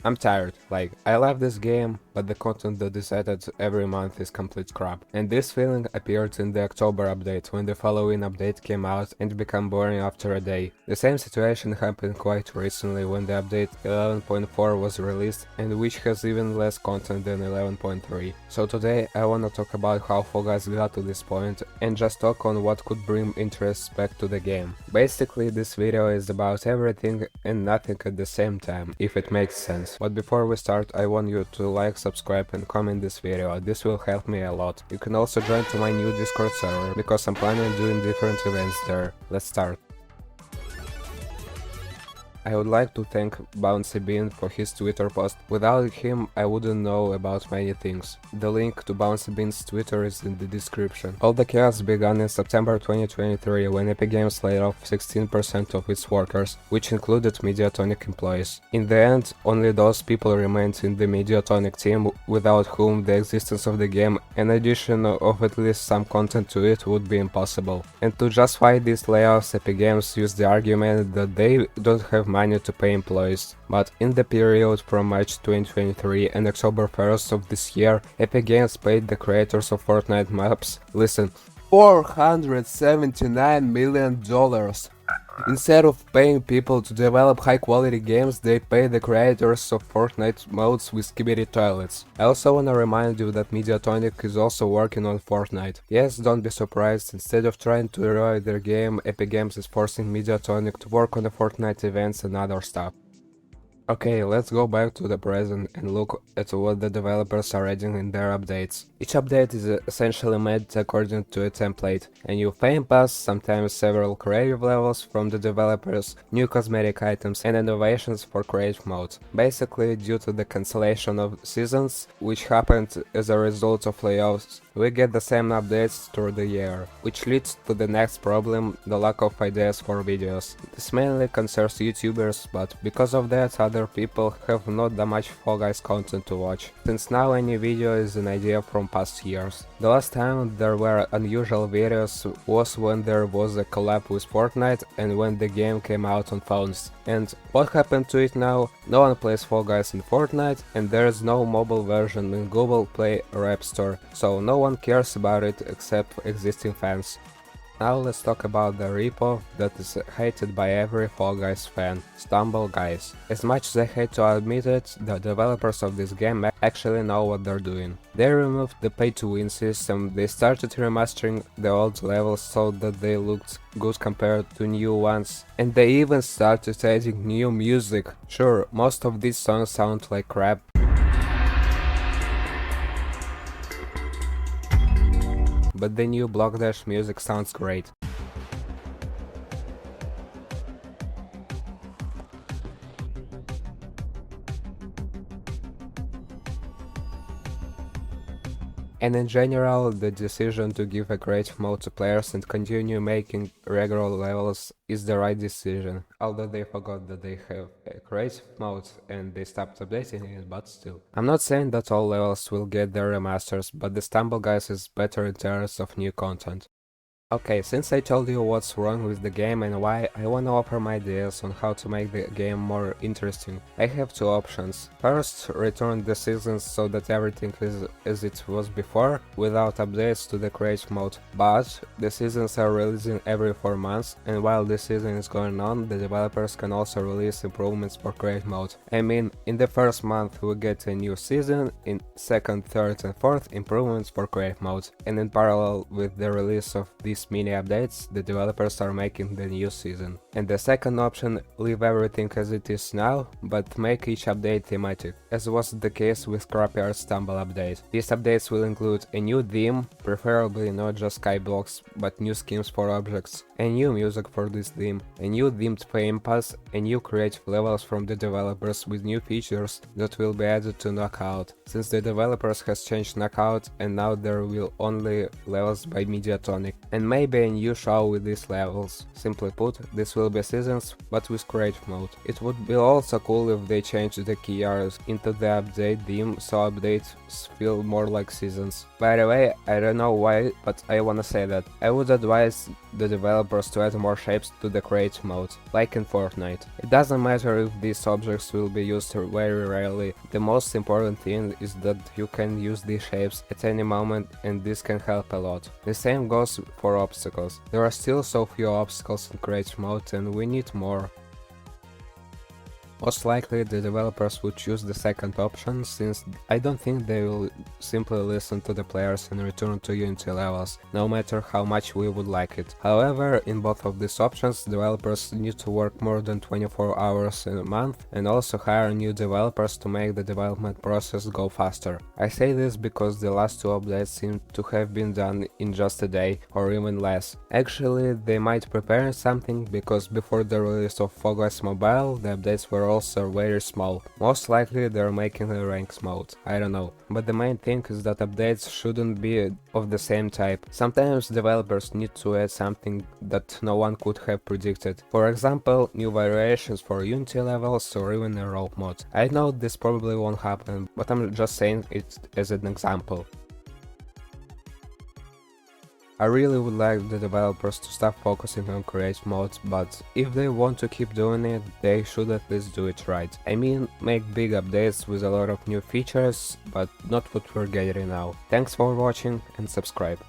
I'm tired. Like, I love this game, but the content that is added every month is complete crap. And this feeling appeared in the October update, when the following update came out and became boring after a day. The same situation happened quite recently when the update 11.4 was released, and which has even less content than 11.3. So today I wanna talk about how Fall Guys got to this point, and just talk on what could bring interest back to the game. Basically, this video is about everything and nothing at the same time, if it makes sense. But before we start, I want you to like, subscribe and comment this video, this will help me a lot. You can also join to my new Discord server, because I'm planning on doing different events there. Let's start. I would like to thank Bouncy Bean for his Twitter post. Without him, I wouldn't know about many things. The link to Bouncy Bean's Twitter is in the description. All the chaos began in September 2023 when Epic Games laid off 16% of its workers, which included Mediatonic employees. In the end, only those people remained in the Mediatonic team, without whom the existence of the game and addition of at least some content to it would be impossible. And to justify these layoffs, Epic Games used the argument that they don't have money to pay employees. But in the period from March 2023 and October 1st of this year, Epic Games paid the creators of Fortnite maps, listen, $479 million. Instead of paying people to develop high-quality games, they pay the creators of Fortnite modes with skibidi toilets. I also wanna remind you that Mediatonic is also working on Fortnite. Yes, don't be surprised, instead of trying to ruin their game, Epic Games is forcing Mediatonic to work on the Fortnite events and other stuff. Okay, let's go back to the present and look at what the developers are adding in their updates. Each update is essentially made according to a template: a new fame pass, sometimes several creative levels from the developers, new cosmetic items and innovations for creative mode. Basically, due to the cancellation of seasons, which happened as a result of layoffs, we get the same updates through the year, which leads to the next problem, the lack of ideas for videos. This mainly concerns YouTubers, but because of that, other people have not that much Fall Guys content to watch, since now any video is an idea from past years. The last time there were unusual videos was when there was a collab with Fortnite and when the game came out on phones. And what happened to it now? No one plays Fall Guys in Fortnite, and there is no mobile version in Google Play or App Store, so no one cares about it except existing fans. Now let's talk about the repo that is hated by every Fall Guys fan, Stumble guys. As much as I hate to admit it, the developers of this game actually know what they're doing. They removed the pay-to-win system, they started remastering the old levels so that they looked good compared to new ones, and they even started adding new music. Sure, most of these songs sound like crap, but the new Block Dash music sounds great. And in general, the decision to give a creative mode to players and continue making regular levels is the right decision, although they forgot that they have a creative mode and they stopped updating it, but still. I'm not saying that all levels will get their remasters, but the Stumble Guys is better in terms of new content. Okay, since I told you what's wrong with the game and why, I wanna offer my ideas on how to make the game more interesting. I have two options. First, return the seasons so that everything is as it was before, without updates to the creative mode. But the seasons are releasing every 4 months, and while the season is going on, the developers can also release improvements for creative mode. I mean, in the first month we get a new season, in second, third and fourth improvements for creative mode, and in parallel with the release of these mini updates, the developers are making the new season. And the second option, leave everything as it is now, but make each update thematic, as was the case with Crappyard Stumble update. These updates will include a new theme, preferably not just skyblocks, but new schemes for objects, a new music for this theme, a new themed fame pass, and new creative levels from the developers with new features that will be added to Knockout, since the developers has changed Knockout and now there will only levels by Mediatonic. And and maybe a new show with these levels. Simply put, this will be seasons, but with creative mode. It would be also cool if they changed the key areas into the update theme, so updates feel more like seasons. By the way, I don't know why, but I wanna say that I would advise the developers to add more shapes to the creative mode, like in Fortnite. It doesn't matter if these objects will be used very rarely, the most important thing is that you can use these shapes at any moment, and this can help a lot. The same goes for obstacles. There are still so few obstacles in creative mode and we need more. Most likely the developers would choose the second option, since I don't think they will simply listen to the players and return to Unity levels, no matter how much we would like it. However, in both of these options, developers need to work more than 24 hours a month and also hire new developers to make the development process go faster. I say this because the last two updates seem to have been done in just a day or even less. Actually, they might prepare something, because before the release of Focus Mobile, the updates were also very small. Most likely they're making a ranks mode, I don't know. But the main thing is that updates shouldn't be of the same type. Sometimes developers need to add something that no one could have predicted. For example, new variations for Unity levels or even a rope mode. I know this probably won't happen, but I'm just saying it as an example. I really would like the developers to stop focusing on creative modes, but if they want to keep doing it, they should at least do it right. I mean, make big updates with a lot of new features, but not what we're getting now. Thanks for watching and subscribe.